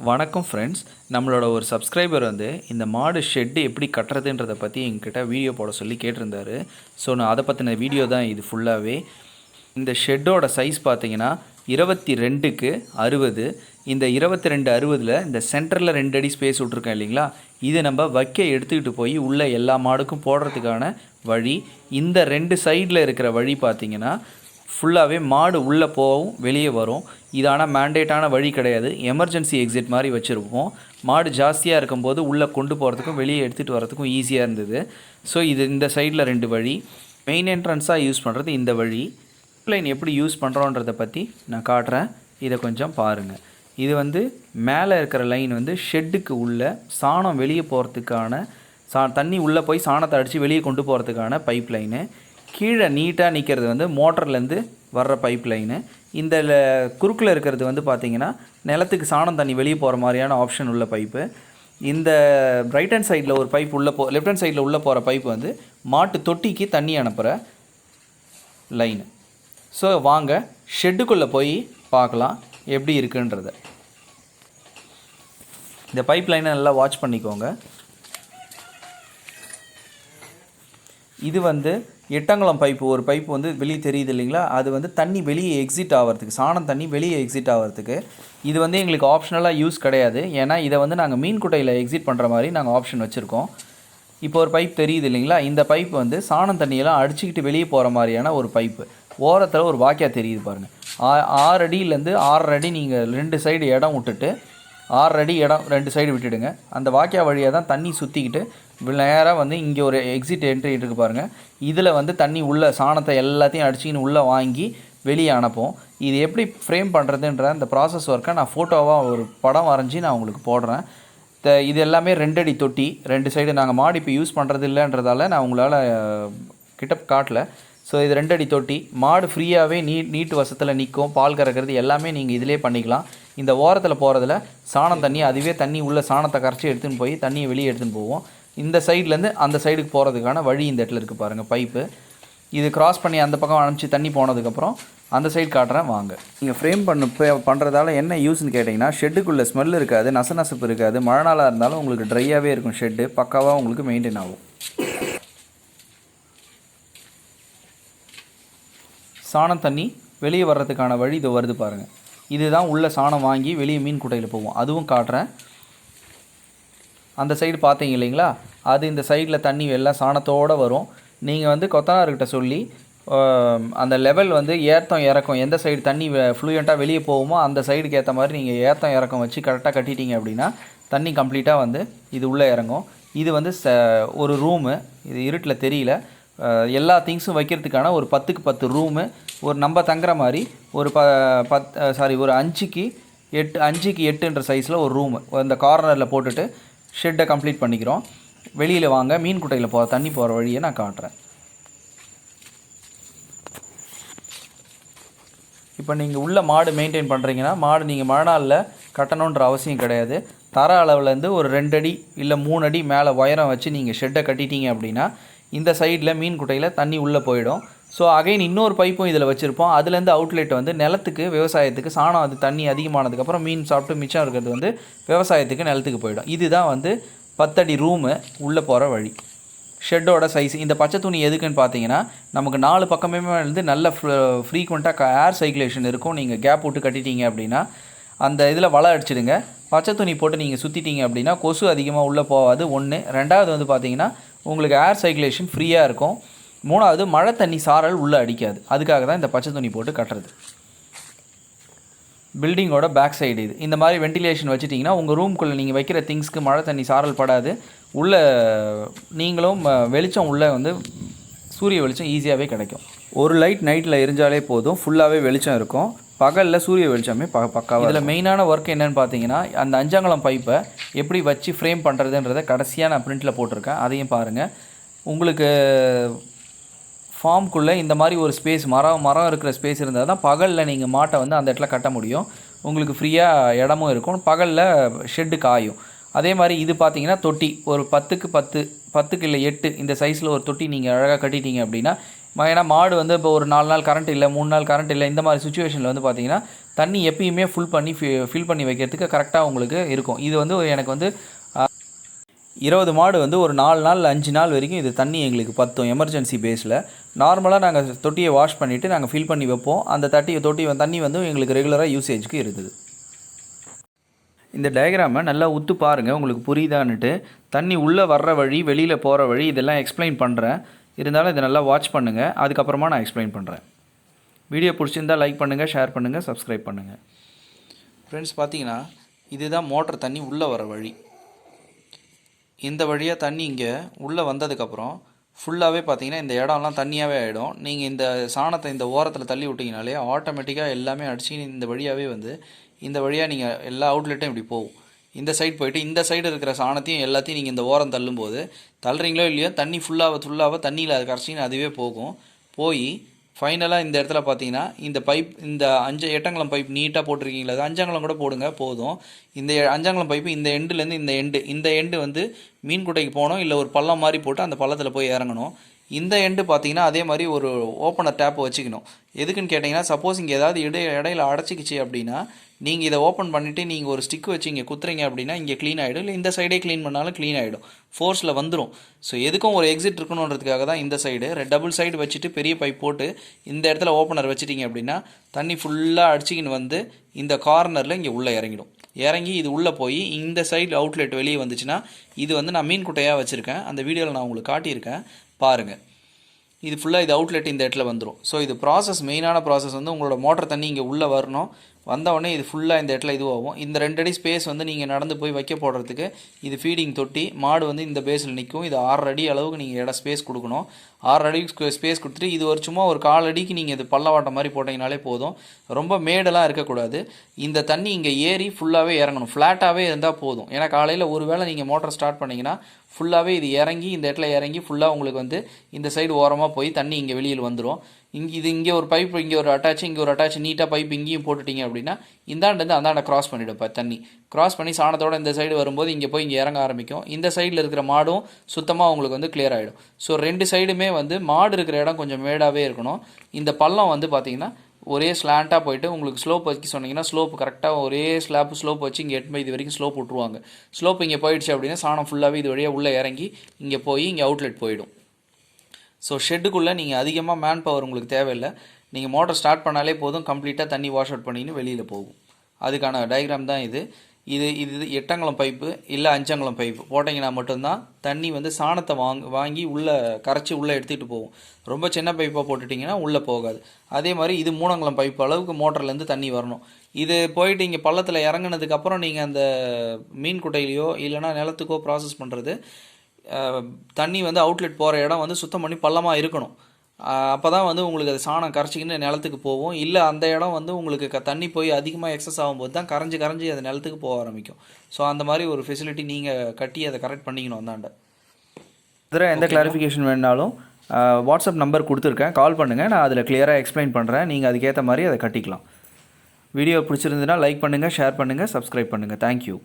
வணக்கம் ஃப்ரெண்ட்ஸ். நம்மளோட ஒரு சப்ஸ்கிரைபர் வந்து இந்த மாடு ஷெட்டு எப்படி கட்டுறதுன்றதை பற்றி எங்கிட்ட வீடியோ போட சொல்லி கேட்டிருந்தாரு. ஸோ நான் அதை பற்றின வீடியோ தான் இது ஃபுல்லாகவே. இந்த ஷெட்டோட சைஸ் பார்த்தீங்கன்னா 22க்கு 60. இந்த 22-60 இந்த சென்டரில் 2 அடி ஸ்பேஸ் விட்ருக்கேன் இல்லைங்களா, இது நம்ம வைக்க எடுத்துக்கிட்டு போய் உள்ளே எல்லா மாடுக்கும் போடுறதுக்கான வழி. இந்த 2 சைடில் இருக்கிற வழி பார்த்திங்கன்னா ஃபுல்லாகவே மாடு உள்ளே போகவும் வெளியே வரும். இது ஆனால் மேண்டேட்டான வழி கிடையாது, எமர்ஜென்சி எக்ஸிட் மாதிரி வச்சுருப்போம். மாடு ஜாஸ்தியாக இருக்கும்போது உள்ளே கொண்டு போகிறதுக்கும் வெளியே எடுத்துகிட்டு வரதுக்கும் ஈஸியாக இருந்தது. ஸோ இது இந்த சைடில் 2 வழி. மெயின் என்ட்ரன்ஸாக யூஸ் பண்ணுறது இந்த வழி. லைன் எப்படி யூஸ் பண்ணுறோன்றதை பற்றி நான் காட்டுறேன், இதை கொஞ்சம் பாருங்கள். இது வந்து மேலே இருக்கிற லைன் வந்து ஷெட்டுக்கு உள்ளே சாணம் வெளியே போகிறதுக்கான தண்ணி உள்ளே போய் சாணத்தை அடித்து வெளியே கொண்டு போகிறதுக்கான பைப் லைனு. கீழே நீட்டாக நிற்கிறது வந்து மோட்டர்லேருந்து வர்ற பைப் லைனு. இந்த குறுக்கில் இருக்கிறது வந்து பார்த்திங்கன்னா நிலத்துக்கு சாணம் தண்ணி வெளியே போகிற மாதிரியான ஆப்ஷன் உள்ள பைப்பு. இந்த ரைட் ஹேண்ட் சைடில் ஒரு பைப் லெஃப்ட் ஹேண்ட் சைடில் உள்ளே போகிற பைப் வந்து மாட்டு தொட்டிக்கு தண்ணி அனுப்புகிற லைனு. ஸோ வாங்க ஷெட்டுக்குள்ளே போய் பார்க்கலாம் எப்படி இருக்குன்றத. இந்த பைப் லைனை நல்லா வாட்ச் பண்ணிக்கோங்க. இது வந்து எட்டங்குளம் பைப்பு. ஒரு பைப்பு வந்து வெளியே தெரியுது இல்லைங்களா, அது வந்து தண்ணி வெளியே எக்ஸிட் ஆகிறதுக்கு, சாணம் தண்ணி வெளியே எக்ஸிட் ஆகிறதுக்கு. இது வந்து எங்களுக்கு ஆப்ஷனலாக யூஸ் கிடையாது, ஏன்னா இதை வந்து நாங்கள் மீன் குட்டையில் எக்ஸிட் பண்ணுற மாதிரி நாங்கள் ஆப்ஷன் வச்சுருக்கோம். இப்போ ஒரு பைப் தெரியுது இல்லைங்களா, இந்த பைப் வந்து சாணம் தண்ணியெல்லாம் அடிச்சுக்கிட்டு வெளியே போகிற மாதிரியான ஒரு பைப்பு. ஓரத்தில் ஒரு வாக்கியா தெரியுது பாருங்கள். 6 அடியிலேருந்து 6.5 அடி நீங்கள் 2 சைடு இடம் விட்டுட்டு 6 அடி இடம் 2 சைடு விட்டுடுங்க. அந்த வாக்கியா வழியாக தான் தண்ணி சுற்றிக்கிட்டு நேராக வந்து இங்கே ஒரு எக்ஸிட் என்ட்ரி இருக்குது பாருங்கள். இதில் வந்து தண்ணி உள்ளே சாணத்தை எல்லாத்தையும் அடிச்சிக்கின்னு உள்ளே வாங்கி வெளியே அனுப்போம். இது எப்படி ஃப்ரேம் பண்ணுறதுன்ற அந்த ப்ராசஸ் ஒர்க்கை நான் ஃபோட்டோவாக ஒரு படம் வரைஞ்சி நான் உங்களுக்கு போடுறேன். இது எல்லாமே 2 அடி தொட்டி 2 சைடு. நாங்கள் மாடு இப்போ யூஸ் பண்ணுறது இல்லைன்றதால நான் உங்களால் கிட்ட காட்டல. ஸோ இது 2 அடி தொட்டி. மாடு ஃப்ரீயாகவே நீட்டு வசத்தில் நிற்கும். பால் கறக்கிறது எல்லாமே நீங்கள் இதிலே பண்ணிக்கலாம். இந்த ஓரத்தில் போகிறதுல சாணம் தண்ணி அதுவே தண்ணி உள்ள சாணத்தை கரைச்சி எடுத்துன்னு போய் தண்ணியை வெளியே எடுத்துன்னு போவோம். இந்த சைட்லேருந்து அந்த சைடுக்கு போகிறதுக்கான வழி இந்த இடத்துல இருக்குது பாருங்கள் பைப்பு. இது கிராஸ் பண்ணி அந்த பக்கம் அனுப்பிச்சி தண்ணி போனதுக்கப்புறம் அந்த சைடு காட்டுறேன் வாங்க. நீங்கள் ஃப்ரேம் பண்ணுறதால என்ன யூஸ்ன்னு கேட்டிங்கன்னா, ஷெட்டுக்குள்ளே ஸ்மெல் இருக்காது, நசநசப்பு இருக்காது. மழை நாளாக இருந்தாலும் உங்களுக்கு ட்ரையாகவே இருக்கும். ஷெட்டு பக்காவாக உங்களுக்கு மெயின்டைன் ஆகும். சாணம் தண்ணி வெளியே வர்றதுக்கான வழி இது வருது பாருங்கள். இதுதான் உள்ள சாணம் வாங்கி வெளியே மீன் குட்டையில் போவோம், அதுவும் காட்டுறேன். அந்த சைடு பார்த்தீங்க இல்லைங்களா, அது இந்த சைடில் தண்ணி எல்லாம் சாணத்தோடு வரும். நீங்கள் வந்து கொத்தனார்கிட்ட சொல்லி அந்த லெவல் வந்து ஏற்றம் இறக்கம் எந்த சைடு தண்ணி ஃப்ளூயண்ட்டாக வெளியே போகுமோ அந்த சைடுக்கு ஏற்ற மாதிரி நீங்கள் ஏற்றம் இறக்கம் வச்சு கரெக்டாக கட்டிட்டீங்க அப்படின்னா தண்ணி கம்ப்ளீட்டாக வந்து இது உள்ளே இறங்கும். இது வந்து ஒரு ரூமு, இது இருட்டில் தெரியல, எல்லா திங்ஸும் வைக்கிறதுக்கான ஒரு 10க்கு 10 ரூமு. ஒரு நம்ம தங்குற மாதிரி ஒரு ஒரு 5க்கு 8ன்ற சைஸில் ஒரு ரூமு இந்த கார்னரில் போட்டுட்டு ஷெட்டை கம்ப்ளீட் பண்ணிக்கிறோம். வெளியில் வாங்க மீன் குட்டையில் தண்ணி போகிற வழியை நான் காட்டுறேன். இப்போ நீங்கள் உள்ள மாடு மெயின்டைன் பண்ணுறீங்கன்னா மாடு நீங்கள் மழை நாளில் கட்டணுன்ற அவசியம் கிடையாது. தர அளவுலேருந்து ஒரு 2 அடி இல்லை 3 அடி மேலே உயரம் வச்சு நீங்கள் ஷெட்டை கட்டிட்டீங்க அப்படின்னா இந்த சைடில் மீன் குட்டையில் தண்ணி உள்ளே போயிடும். ஸோ அகைன் இன்னொரு பைப்பும் இதில் வச்சுருப்போம். அதுலேருந்து அவுட்லெட் வந்து நிலத்துக்கு விவசாயத்துக்கு சாணம் அது தண்ணி அதிகமானதுக்கப்புறம் மீன் சாப்பிட்டு மிச்சம் இருக்கிறது வந்து விவசாயத்துக்கு நிலத்துக்கு போயிடும். இதுதான் வந்து 10 அடி ரூமு உள்ளே போகிற வழி. ஷெட்டோட சைஸ். இந்த பச்சை துணி எதுக்குன்னு பார்த்தீங்கன்னா, நமக்கு 4 பக்கமே வந்து நல்ல ஃப்ரீக்வெண்ட்டாக ஏர் சர்க்குலேஷன் இருக்கும். நீங்கள் கேப் விட்டு கட்டிட்டீங்க அப்படின்னா அந்த இதில் வலை அடிச்சிடுங்க. பச்சை துணி போட்டு நீங்கள் சுற்றிட்டீங்க அப்படின்னா கொசு அதிகமாக உள்ளே போகாது. 1. 2வது வந்து பார்த்திங்கன்னா உங்களுக்கு ஏர் சர்க்குலேஷன் ஃப்ரீயாக இருக்கும். 3வது மழை தண்ணி சாரல் உள்ளே அடிக்காது. அதுக்காக தான் இந்த பச்சை துணி போட்டு கட்டுறது. பில்டிங்கோட பேக் சைடு இது. இந்த மாதிரி வென்டிலேஷன் வச்சுட்டிங்கன்னா உங்கள் ரூம்குள்ளே நீங்கள் வைக்கிற திங்ஸ்க்கு மழை தண்ணி சாரல் படாது. உள்ளே நீங்களும் வெளிச்சம் உள்ளே வந்து சூரிய வெளிச்சம் ஈஸியாகவே கிடைக்கும். ஒரு லைட் நைட்டில் எரிஞ்சாலே போதும், ஃபுல்லாகவே வெளிச்சம் இருக்கும். பகலில் சூரிய வெளிச்சமே பக்காவாக. இதில் மெயினான ஒர்க் என்னென்னு பார்த்தீங்கன்னா, அந்த 5 அங்குலம் பைப்பை எப்படி வச்சு ஃப்ரேம் பண்ணுறதுன்றதை கடைசியாக நான் பிரிண்டில் போட்டிருக்கேன், அதையும் பாருங்கள். உங்களுக்கு ஃபார்முக்குள்ளே இந்த மாதிரி ஒரு ஸ்பேஸ் மரம் இருக்கிற ஸ்பேஸ் இருந்தால் தான் பகலில் நீங்கள் மாட்டை வந்து அந்த இடத்துல கட்ட முடியும். உங்களுக்கு ஃப்ரீயாக இடமும் இருக்கும். பகலில் ஷெட்டு காயும். அதே மாதிரி இது பார்த்தீங்கன்னா தொட்டி ஒரு 10க்கு 10 10க்கு இல்லை 8 இந்த சைஸில் ஒரு தொட்டி நீங்கள் அழகாக கட்டிட்டீங்க அப்படின்னா ஏன்னா மாடு வந்து இப்போ ஒரு 4 நாள் கரண்ட் இல்லை, 3 நாள் கரண்ட் இல்லை, இந்த மாதிரி சுச்சுவேஷனில் வந்து பார்த்திங்கன்னா தண்ணி எப்பயுமே ஃபில் பண்ணி வைக்கிறதுக்கு கரெக்டாக உங்களுக்கு இருக்கும். இது வந்து எனக்கு வந்து 20 மாடு வந்து ஒரு 4 நாள் 5 நாள் வரைக்கும் இது தண்ணி எங்களுக்கு பத்தும். எமர்ஜென்சி பேஸில் நார்மலாக நாங்கள் தொட்டியை வாஷ் பண்ணிவிட்டு நாங்கள் ஃபில் பண்ணி வைப்போம். அந்த தொட்டி தண்ணி வந்து எங்களுக்கு ரெகுலராக யூசேஜுக்கு இருக்குது. இந்த டயக்ராமை நல்லா உத்து பாருங்கள், உங்களுக்கு புரியுதான்னுட்டு. தண்ணி உள்ளே வர்ற வழி, வெளியில் போகிற வழி, இதெல்லாம் எக்ஸ்பிளைன் பண்ணுறேன். இருந்தாலும் இதை நல்லா வாட்ச் பண்ணுங்கள், அதுக்கப்புறமா நான் எக்ஸ்பிளைன் பண்ணுறேன். வீடியோ பிடிச்சிருந்தால் லைக் பண்ணுங்கள், ஷேர் பண்ணுங்கள், சப்ஸ்கிரைப் பண்ணுங்கள். ஃப்ரெண்ட்ஸ், பார்த்தீங்கன்னா இதுதான் மோட்டர் தண்ணி உள்ளே வர வழி. இந்த வழியாக தண்ணி இங்கே உள்ளே வந்ததுக்கப்புறம் ஃபுல்லாகவே பார்த்தீங்கன்னா இந்த இடம்லாம் தண்ணியாகவே ஆகிடும். நீங்கள் இந்த சாணத்தை இந்த ஓரத்தில் தள்ளி விட்டிங்கனாலே ஆட்டோமேட்டிக்காக எல்லாமே அடிச்சு இந்த வழியாகவே வந்து இந்த வழியாக நீங்கள் எல்லா அவுட்லெட்டும் இப்படி போகும். இந்த சைடு போய்ட்டு இந்த சைடு இருக்கிற சாணத்தையும் எல்லாத்தையும் நீங்கள் இந்த ஓரம் தள்ளும்போது தள்ளுறீங்களோ இல்லையோ தண்ணி ஃபுல்லாக தண்ணியில் அது கரைச்சின்னு அதுவே போகும். போய் ஃபைனலாக இந்த இடத்துல பார்த்தீங்கன்னா இந்த பைப், இந்த 5 எட்டங்குளம் பைப் நீட்டாக போட்டிருக்கீங்களா, அது 5 அங்குலம் கூட போடுங்க போதும். இந்த 5 அங்குலம் பைப்பு இந்த எண்டுலேருந்து இந்த எண்டு வந்து மீன் குட்டைக்கு போகணும், இல்லை ஒரு பள்ளம் மாதிரி போட்டு அந்த பள்ளத்தில் போய் இறங்கணும். இந்த எண்டு பார்த்தீங்கன்னா அதே மாதிரி ஒரு ஓப்பனர் டேப் வச்சுக்கணும். எதுக்குன்னு கேட்டிங்கன்னா, சப்போஸ் இங்கே ஏதாவது இடையில அடைச்சிக்கிச்சு அப்படின்னா நீங்கள் இதை ஓப்பன் பண்ணிவிட்டு நீங்கள் ஒரு ஸ்டிக் வச்சு இங்கே குத்துறீங்க அப்படின்னா இங்கே க்ளீன் ஆகிடும், இல்லை இந்த சைடே க்ளீன் பண்ணாலும் க்ளீன் ஆகிடும், ஃபோர்ஸில் வந்துடும். ஸோ எதுக்கும் ஒரு எக்ஸிட் இருக்கணுன்றதுக்காக தான் இந்த சைடு டபுள் சைடு வச்சுட்டு பெரிய பைப் போட்டு இந்த இடத்துல ஓப்பனர் வச்சுட்டிங்க அப்படின்னா தண்ணி ஃபுல்லாக அடிச்சிக்கின்னு வந்து இந்த கார்னரில் இங்கே உள்ளே இறங்கி இது உள்ளே போய் இந்த சைடு அவுட்லெட் வெளியே வந்துச்சுன்னா இது வந்து நான் மீன் குட்டையாக வச்சுருக்கேன். அந்த வீடியோவில் நான் உங்களுக்கு காட்டியிருக்கேன் பாருங்கள். இது ஃபுல்லாக இது அவுட்லெட் இந்த இடத்துல வந்துடும். ஸோ இது ப்ராசஸ், மெயினான ப்ராசஸ் வந்து உங்களோட மோட்டர் தண்ணி இங்கே உள்ளே வரணும். வந்தவுடனே இது ஃபுல்லாக இந்த இடத்துல இதுவாகும். இந்த 2 அடி ஸ்பேஸ் வந்து நீங்கள் நடந்து போய் வைக்க போடுறதுக்கு இது ஃபீடிங் தொட்டி. மாடு வந்து இந்த பேஸில் நிற்கும். இது 6 அடி அளவுக்கு நீங்கள் ஸ்பேஸ் கொடுக்கணும். 6 அடி ஸ்பேஸ் கொடுத்துட்டு இது ஒரு சும்மா ஒரு 1/4 அடிக்கு நீங்கள் இது பள்ளவாட்டம் மாதிரி போட்டிங்கனாலே போதும். ரொம்ப மேடெல்லாம் இருக்கக்கூடாது. இந்த தண்ணி இங்கே ஏறி ஃபுல்லாகவே இறங்கணும். ஃப்ளாட்டாகவே இருந்தால் போதும். ஏன்னா காலையில் ஒரு வேளை நீங்கள் மோட்டர் ஸ்டார்ட் பண்ணிங்கன்னா ஃபுல்லாகவே இது இறங்கி இந்த இடத்துல இறங்கி ஃபுல்லாக உங்களுக்கு வந்து இந்த சைடு ஓரமாக போய் தண்ணி இங்கே வெளியில் வந்துடும். இங்கே ஒரு பைப், இங்கே ஒரு அட்டாச், இங்கே ஒரு அட்டாச், நீட்டாக பைப் இங்கேயும் போட்டுட்டிங்க அப்படின்னா இந்தாண்டு அந்தாண்ட கிராஸ் பண்ணிவிடும். தண்ணி கிராஸ் பண்ணி சாணத்தோடு இந்த சைடு வரும்போது இங்கே போய் இங்கே இறங்க ஆரம்பிக்கும். இந்த சைடில் இருக்கிற மாடும் சுத்தமாக உங்களுக்கு வந்து கிளியர் ஆகிடும். ஸோ 2 சைடுமே வந்து மாடு இருக்கிற இடம் கொஞ்சம் மேடாகவே இருக்கணும். இந்த பள்ளம் வந்து பார்த்திங்கன்னா ஒரே ஸ்லாண்ட்டாக போய்ட்டு உங்களுக்கு ஸ்லோப் வச்சு சொன்னீங்கன்னா ஸ்லோப் கரெக்டாக ஒரே ஸ்லோப் வச்சு இங்கே 8 இது வரைக்கும் ஸ்லோப் விட்ருவாங்க. ஸ்லோப் இங்கே போயிடுச்சு அப்படின்னா சாணம் ஃபுல்லாகவே இது வழியாக உள்ளே இறங்கி இங்கே போய் இங்கே அவுட்லெட் போயிடும். ஸோ ஷெட்டுக்குள்ளே நீங்கள் அதிகமாக மேன் பவர் உங்களுக்கு தேவையில்லை. நீங்கள் மோட்டர் ஸ்டார்ட் பண்ணாலே போதும், கம்ப்ளீட்டாக தண்ணி வாஷ் அவுட் பண்ணின்னு வெளியில் போகும். அதுக்கான டயக்ராம் தான் இது. இது 8 அங்குலம் பைப்பு இல்லை 5 அங்குலம் பைப்பு போட்டிங்கன்னா மட்டும்தான் தண்ணி வந்து சாணத்தை வாங்கி உள்ளே கரைச்சி உள்ளே எடுத்துகிட்டு போகும். ரொம்ப சின்ன பைப்பாக போட்டுட்டிங்கன்னா உள்ளே போகாது. அதே மாதிரி இது 3 அங்குலம் பைப்பு அளவுக்கு மோட்டர்லேருந்து தண்ணி வரணும். இது போயிட்டு இங்கே பள்ளத்தில் இறங்கினதுக்கப்புறம் நீங்கள் அந்த மீன் குட்டையிலையோ இல்லைனா நிலத்துக்கோ ப்ராசஸ் பண்ணுறது, தண்ணி வந்து அவுட்லெட் போகிற இடம் வந்து சுத்தம் பண்ணி பள்ளமாக இருக்கணும். அப்போ தான் வந்து உங்களுக்கு அது சாணம் கரைச்சிக்கின்னு நிலத்துக்கு போகும். இல்லை அந்த இடம் வந்து உங்களுக்கு தண்ணி போய் அதிகமாக எக்ஸஸ் ஆகும்போது தான் கரைஞ்சி அது நிலத்துக்கு போக ஆரம்பிக்கும். ஸோ அந்த மாதிரி ஒரு ஃபெசிலிட்டி நீங்கள் கட்டி அதை கரெக்ட் பண்ணிக்கணும். அந்தாண்ட இதில் எந்த கிளாரிஃபிகேஷன் வேணாலும் வாட்ஸ்அப் நம்பர் கொடுத்துருக்கேன், கால் பண்ணுங்கள். நான் அதில் கிளியராக எக்ஸ்பிளைன் பண்ணுறேன். நீங்கள் அதுக்கேற்ற மாதிரி அதை கட்டிக்கலாம். வீடியோ பிடிச்சிருந்துன்னா லைக் பண்ணுங்கள், ஷேர் பண்ணுங்கள், சப்ஸ்கிரைப் பண்ணுங்கள். தேங்க்யூ.